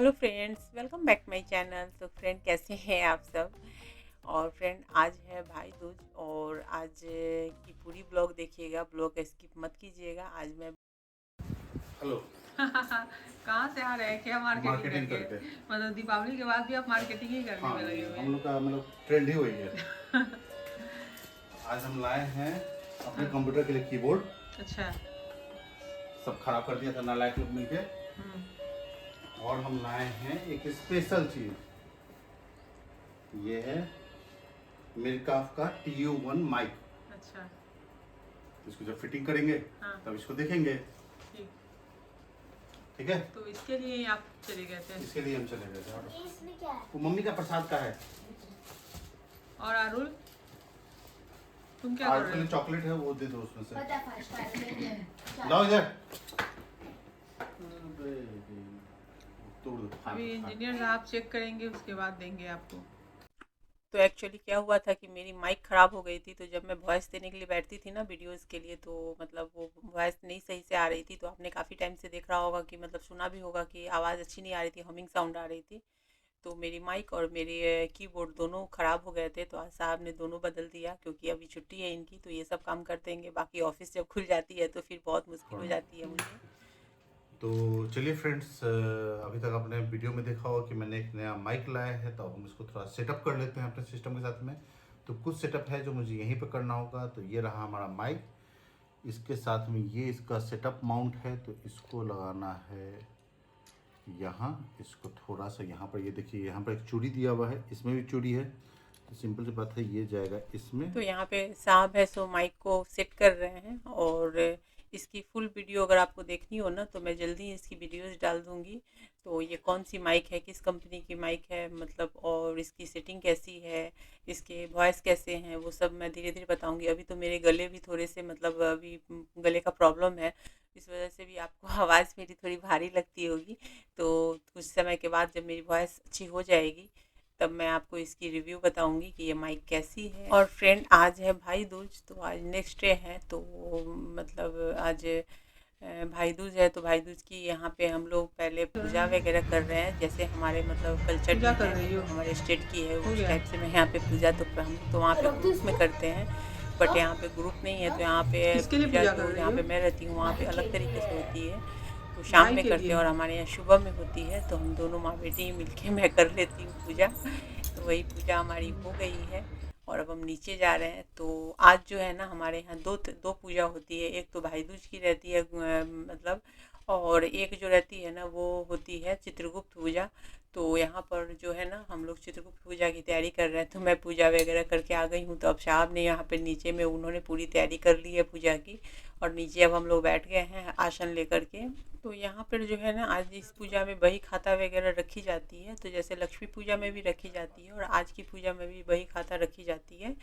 Hello friends, welcome back my channel. तो friend, कैसे हैं आप सब। और फ्रेंड, आज है भाई दूज और आज की पूरी ब्लॉग देखिएगा, ब्लॉग स्किप मत कीजिएगा। आज मैं हेलो। कहाँ से आ रहे हैं, क्या मार्केटिंग मार्केटिंग करके? करके। मतलब दीपावली के बाद भी आप मार्केटिंग ही करने हाँ, में लगे ये हुए हम हैं। लोग का मतलब ट्रेंड ही वही है। आज हम लाए हैं अपने हाँ, कंप्यूटर के लिए कीबोर्ड। अच्छा। सब खराब कर दिया था नालायक लोग मिलके। हम्म। और हम लाए हैं एक स्पेशल चीज। ये है मिरकाफ का TU1 माइक। अच्छा। इसको जब फिटिंग करेंगे हाँ, तब इसको देखेंगे। ठीक। ठीक है। तो इसके लिए ही आप चले गए थे? इसके लिए हम चले गए थे। और इसमें क्या है? वो मम्मी का प्रसाद का है। और अरुल, तुम क्या कर आज के रहे लिए हो? चॉकलेट है, वो दे दो उसमें से। लाओ इधर। अबे, तोड़ दो। अभी इंजीनियर साहब चेक करेंगे, उसके बाद देंगे आपको। तो एक्चुअली क्या हुआ था कि मेरी माइक ख़राब हो गई थी। तो जब मैं वॉइस देने के लिए बैठती थी ना वीडियोस के लिए, तो मतलब वो वॉइस नहीं सही से आ रही थी। तो आपने काफ़ी टाइम से देख रहा होगा कि मतलब सुना भी होगा कि आवाज़ अच्छी नहीं आ रही थी, हमिंग साउंड आ रही थी। तो मेरी माइक और मेरे कीबोर्ड दोनों ख़राब हो गए थे। तो आज साहब ने दोनों बदल दिया, क्योंकि अभी छुट्टी है इनकी, तो ये सब काम कर देंगे। बाकी ऑफिस जब खुल जाती है तो फिर बहुत मुश्किल हो जाती है मुझे। तो चलिए फ्रेंड्स, अभी तक आपने वीडियो में देखा होगा कि मैंने एक नया माइक लाया है, तो हम इसको थोड़ा सेटअप कर लेते हैं अपने सिस्टम के साथ में। तो कुछ सेटअप है जो मुझे यहीं पे करना होगा। तो ये रहा हमारा माइक। इसके साथ में ये इसका सेटअप माउंट है, तो इसको लगाना है यहाँ। इसको थोड़ा सा यहाँ पर, ये देखिए यहाँ पर एक चूड़ी दिया हुआ है, इसमें भी चूड़ी है। तो सिंपल सी बात है, ये जाएगा इसमें। तो यहाँ पे साहब है सो माइक को सेट कर रहे हैं। और इसकी फुल वीडियो अगर आपको देखनी हो ना, तो मैं जल्दी ही इसकी वीडियोस डाल दूँगी। तो ये कौन सी माइक है, किस कंपनी की माइक है मतलब, और इसकी सेटिंग कैसी है, इसके वॉइस कैसे हैं, वो सब मैं धीरे धीरे बताऊँगी। अभी तो मेरे गले भी थोड़े से मतलब अभी गले का प्रॉब्लम है, इस वजह से भी आपको आवाज़ मेरी थोड़ी भारी लगती होगी। तो कुछ समय के बाद जब मेरी वॉइस अच्छी हो जाएगी, तब मैं आपको इसकी रिव्यू बताऊंगी कि ये माइक कैसी है। और फ्रेंड, आज है भाई दूज, तो आज नेक्स्ट डे है। तो मतलब आज भाई दूज है। तो भाई दूज की यहाँ पे हम लोग पहले पूजा वगैरह कर रहे हैं, जैसे हमारे मतलब कल्चर पूजा में कर है, रही हो? मतलब हमारे स्टेट की है हो उस गया। टाइप से। मैं यहाँ पे पूजा तो हम लोग तो वहाँ पे ग्रुप में करते हैं, बट यहाँ पे ग्रुप नहीं है। तो यहाँ पे किसके लिए पूजा पूजा कर जो रही जहाँ हो? पे मैं रहती हूँ वहाँ पे अलग तरीके से होती है। तो शाम भाई में के करते लिए? हैं और हमारे यहाँ सुबह में होती है। तो हम दोनों माँ बेटी मिलके मैं कर लेती हूँ पूजा। तो वही पूजा हमारी हो गई है और अब हम नीचे जा रहे हैं। तो आज जो है ना, हमारे यहाँ दो दो पूजा होती है। एक तो भाई दूज की रहती है मतलब, और एक जो रहती है ना वो होती है चित्रगुप्त पूजा। तो यहाँ पर जो है ना, हम लोग चित्रगुप्त पूजा की तैयारी कर रहे हैं। तो मैं पूजा वगैरह करके आ गई हूँ। तो अब साहब ने यहाँ पे नीचे में उन्होंने पूरी तैयारी कर ली है पूजा की, और नीचे अब हम लोग बैठ गए हैं आसन लेकर के। तो यहाँ पर जो है ना, आज इस पूजा में बही खाता वगैरह रखी जाती है। तो जैसे लक्ष्मी पूजा में भी रखी जाती है और आज की पूजा में भी बही खाता रखी जाती है,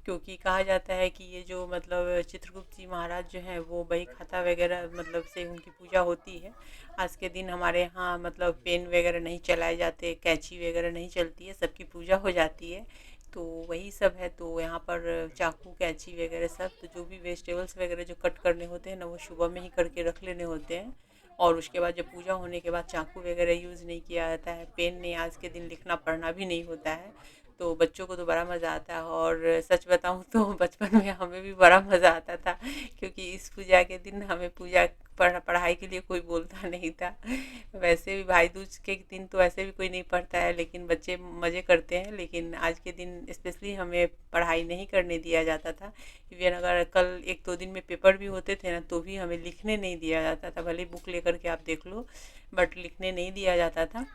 क्योंकि कहा जाता है कि ये जो मतलब चित्रगुप्त जी महाराज जो हैं वो बही खाता वगैरह मतलब से उनकी पूजा होती है। आज के दिन हमारे यहाँ मतलब पेन वगैरह नहीं चलाए जाते, कैंची वगैरह नहीं चलती है, सबकी पूजा हो जाती है। तो वही सब है। तो यहाँ पर चाकू कैंची वगैरह सब, तो जो भी वेजिटेबल्स वगैरह जो कट करने होते हैं ना, वो सुबह में ही करके रख लेने होते हैं। और उसके बाद जब पूजा होने के बाद चाकू वगैरह यूज़ नहीं किया जाता है, पेन नहीं, आज के दिन लिखना पढ़ना भी नहीं होता है। तो बच्चों को तो बड़ा मज़ा आता है। और सच बताऊँ तो बचपन में हमें भी बड़ा मज़ा आता था, क्योंकि इस पूजा के दिन हमें पूजा पढ़ाई के लिए कोई बोलता नहीं था। वैसे भी भाई दूज के दिन तो वैसे भी कोई नहीं पढ़ता है, लेकिन बच्चे मज़े करते हैं। लेकिन आज के दिन स्पेशली हमें पढ़ाई नहीं करने दिया जाता था। इवन अगर कल एक दो दिन में पेपर भी होते थे ना, तो भी हमें लिखने नहीं दिया जाता था। भले बुक लेकर के आप देख लो, बट लिखने नहीं दिया जाता था।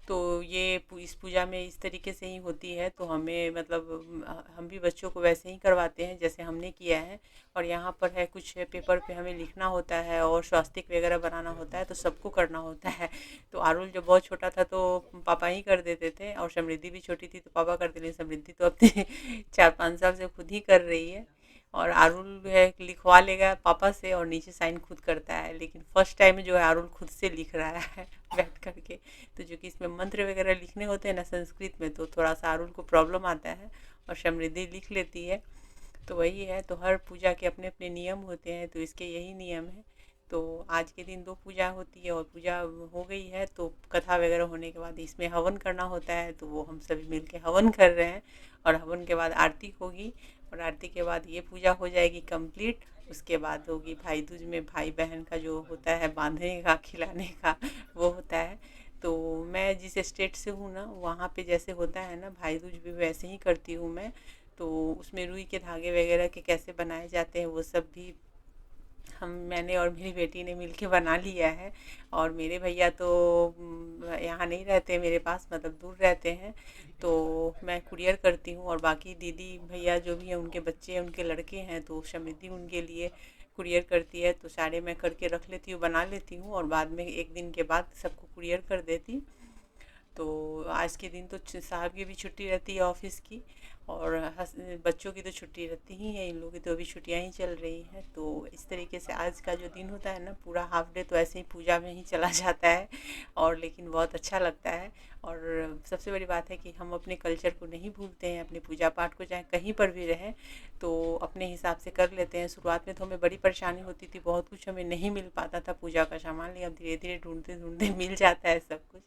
तो ये इस पूजा में इस तरीके से ही होती है। तो हमें मतलब हम भी बच्चों को वैसे ही करवाते हैं जैसे हमने किया है। और यहाँ पर है कुछ पेपर पे हमें लिखना होता है और स्वास्तिक वगैरह बनाना होता है, तो सबको करना होता है। तो आरुल जब बहुत छोटा था तो पापा ही कर देते थे, और समृद्धि भी छोटी थी तो पापा करते थे। समृद्धि तो अब 4-5 साल से खुद ही कर रही है। और अरुल जो है लिखवा लेगा पापा से और नीचे साइन खुद करता है। लेकिन फर्स्ट टाइम जो है अरुल खुद से लिख रहा है बैठ करके। तो जो कि इसमें मंत्र वगैरह लिखने होते हैं ना संस्कृत में, तो थोड़ा सा अरुल को प्रॉब्लम आता है और समृद्धि लिख लेती है। तो वही है। तो हर पूजा के अपने अपने नियम होते हैं, तो इसके यही नियम है। तो आज के दिन 2 पूजा होती है और पूजा हो गई है तो कथा वगैरह होने के बाद इसमें हवन करना होता है, तो वो हम सभी मिल के हवन कर रहे हैं और हवन के बाद आरती होगी और आरती के बाद ये पूजा हो जाएगी कंप्लीट। उसके बाद होगी भाई दूज में भाई बहन का जो होता है बांधने का खिलाने का वो होता है। तो मैं जिस स्टेट से हूँ ना वहाँ पे जैसे होता है ना भाई दूज भी वैसे ही करती हूँ मैं। तो उसमें रुई के धागे वगैरह के कैसे बनाए जाते हैं वो सब भी मैंने और मेरी बेटी ने मिलके बना लिया है। और मेरे भैया तो यहाँ नहीं रहते मेरे पास, मतलब दूर रहते हैं, तो मैं कुरियर करती हूँ और बाकी दीदी भैया जो भी हैं उनके बच्चे हैं उनके लड़के हैं तो समृद्धि उनके लिए कुरियर करती है। तो सारे मैं करके रख लेती हूँ, बना लेती हूँ और बाद में एक दिन के बाद सबको कुरियर कर देती हूँ। तो आज के दिन तो साहब की भी छुट्टी रहती है ऑफिस की और बच्चों की तो छुट्टी रहती ही है, इन लोगों की तो अभी छुट्टियां ही चल रही हैं। तो इस तरीके से आज का जो दिन होता है ना पूरा हाफ डे तो ऐसे ही पूजा में ही चला जाता है और लेकिन बहुत अच्छा लगता है। और सबसे बड़ी बात है कि हम अपने कल्चर को नहीं भूलते हैं, अपने पूजा पाठ को चाहे कहीं पर भी रहें तो अपने हिसाब से कर लेते हैं। शुरुआत में तो हमें बड़ी परेशानी होती थी, बहुत कुछ हमें नहीं मिल पाता था पूजा का सामान, लेकिन अब धीरे धीरे ढूंढते ढूंढते मिल जाता है सब कुछ।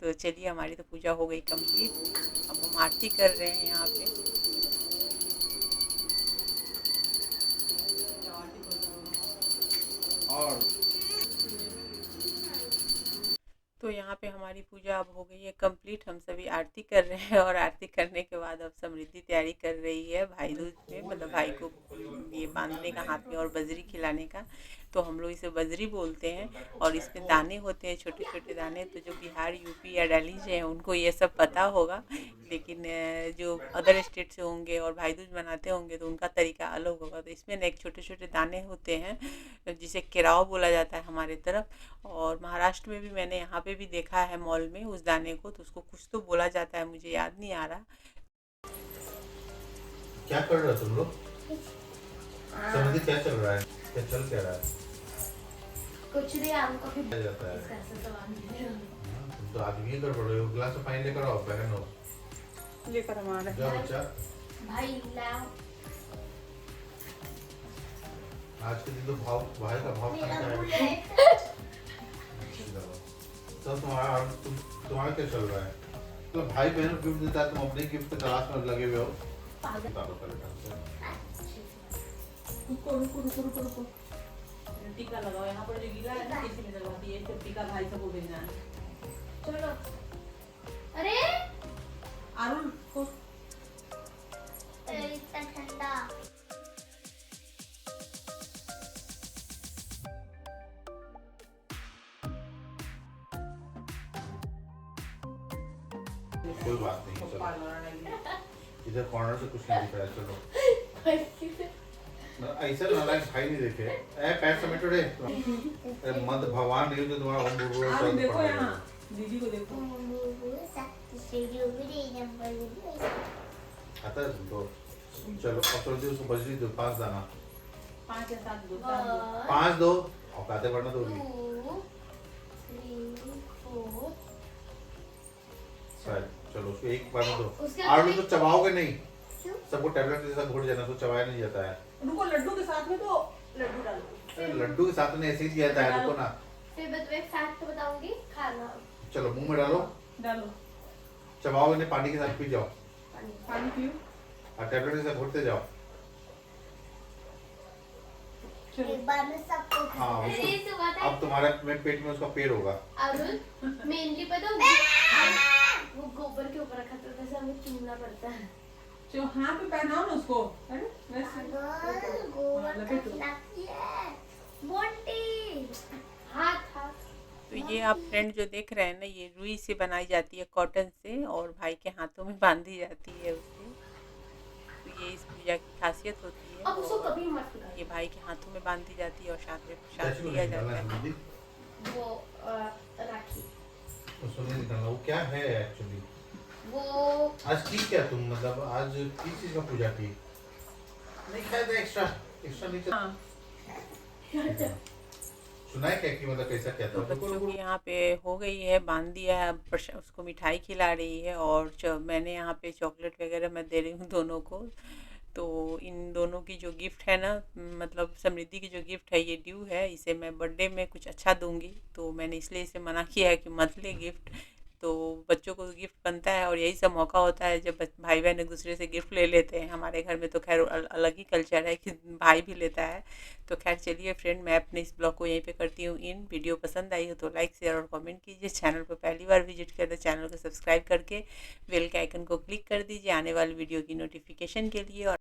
तो चलिए हमारी तो पूजा हो गई कंप्लीट, अब हम आरती कर रहे हैं यहाँ पे। और तो यहाँ पे हमारी पूजा अब हो गई है कंप्लीट, हम सभी आरती कर रहे हैं और आरती करने के बाद अब समृद्धि तैयारी कर रही है भाई दूज में, मतलब भाई को ये बांधने का हाथ में और बजरी खिलाने का। तो हम लोग इसे बजरी बोलते हैं और इसमें दाने होते हैं छोटे छोटे दाने। तो जो बिहार यूपी या दिल्ली से हैं उनको ये सब पता होगा, लेकिन जो अदर स्टेट से होंगे और भाई दूज मनाते होंगे तो उनका तरीका अलग होगा। तो इसमें ना एक छोटे छोटे दाने होते हैं जिसे केराव बोला जाता है हमारे तरफ, और महाराष्ट्र में भी मैंने यहाँ पे भी देखा है मॉल में उस दाने को, तो उसको कुछ तो बोला जाता है, मुझे याद नहीं आ रहा। क्या कर रहे हो तुम लोग? समझे क्या चल रहा है? क्या रहा है? कुछ नहीं, हमको भी क्या जाता है? इसका ऐसा सवाल नहीं है। तुम तो आदमी ही गड़बड़ हो, गिलास में पानी लेकर आओ बहन हो। लेकर हमारा जाओ बच्चा, भाई लाओ आज के दिन तो भाई का भाव मेरा खाना फूल है। है। तो तुम्हारा क्या चल रहा है? मतलब भाई बहन गिफ्ट देता है, तुम अपने गिफ्ट के तलाश में लगे हुए हो। पागल। बता दो पहले ढंग से। रुको रुको रुको रुको रुको, टीका लगाओ यहाँ पर जो गीला है ना किसी में लगवाती है, तो टीका भाई सबको भेजना है। चलो। अरे अरुण को इतना ठंडा। कोई बात नहीं, चलो इधर कॉर्नर से कुछ नहीं दिख रहा है, चलो। ऐसा नालायक भाई नहीं देखे। ए पैर समेटो रे। मत भगवान नहीं तो तुम्हारा ओम बुरबुर अरुण सब देखो पकड़ यहाँ, लेगा। दीदी को देखो। आता है तुमको? चलो अब चलो दो, उसको बजरी दो 5 दाना। 5 या 7 दो, 5 दो और काते बढ़ना दोगी। 2 3 4 शायद चलो उसको एक बार में दो। उसके आलू बाद तो चबाओगे नहीं, क्यों? सबको टैबलेट जैसा घोट जाना, तो चबाया नहीं जाता है। रुको लड्डू के साथ में तो लड्डू डालो। लड्डू के साथ में ऐसे ही दिया जाता है, रुको ना। फिर मैं तुम्हें फैक्ट बताऊंगी, खाना। चलो मुंह में डालो, डालो चबाओगे नहीं, पानी के साथ पी जाओ पानी पियो। और टैबलेट जैसा घोटते जाओ। चलो एक बार में सबको हाँ, अरे उसको- ये तो बात है। अब तुम्हारे में पेट में उसका पेड़ होगा। अरुण मेनली पता वो गोबर के ऊपर रखा था, वैसे हमें चूमना पड़ता है। जो हाथ पे पहनाओ ना उसको, अरे वैसे पागल, गोबर का लपेटो। खिलाती है मोंटी। हाथ हाथ। तो ये आप फ्रेंड जो देख रहे हैं ना, ये रुई से बनाई जाती है, कॉटन से, और भाई के हाथों में बांधी जाती है उसे। तो ये इस पूजा की खासियत होती है। अब उसको और कभी मत खिलाओ। ये भाई के हाथों में बांधी जाती है और साथ में कैसे प्रसाद को दिया निकालना जाता है है। समझी? वो राखी उसको नहीं निकालना, वो क्या है एक्चुअली? वो आज की क्या तुम, मतलब आज किस चीज का पूजा की? नहीं खाया था एक्स्ट्रा नहीं चल। हाँ, सुना है क्या कि मतलब कैसा क्या तो था? बच्चों की यहाँ पे हो गई है, बांध दिया है, अब उसको मिठाई खिला रही है और मैंने यहाँ पे चॉकलेट वगैरह मैं दे रही हूँ दोनों को। तो इन दोनों की जो गिफ्ट है ना, मतलब समृद्धि की जो गिफ्ट है ये ड्यू है, इसे मैं बर्थडे में कुछ अच्छा दूंगी, तो मैंने इसलिए इसे मना किया है कि मत ले गिफ्ट। तो बच्चों को गिफ्ट बनता है और यही सब मौका होता है जब भाई बहन एक दूसरे से गिफ्ट ले लेते हैं। हमारे घर में तो खैर अलग ही कल्चर है कि भाई भी लेता है। तो खैर चलिए फ्रेंड, मैं अपने इस ब्लॉग को यहीं पे करती हूँ इन। वीडियो पसंद आई हो तो लाइक शेयर और कमेंट कीजिए। चैनल पर पहली बार विजिट किया तो चैनल को सब्सक्राइब करके बेल के आइकन को क्लिक कर दीजिए आने वाली वीडियो की नोटिफिकेशन के लिए।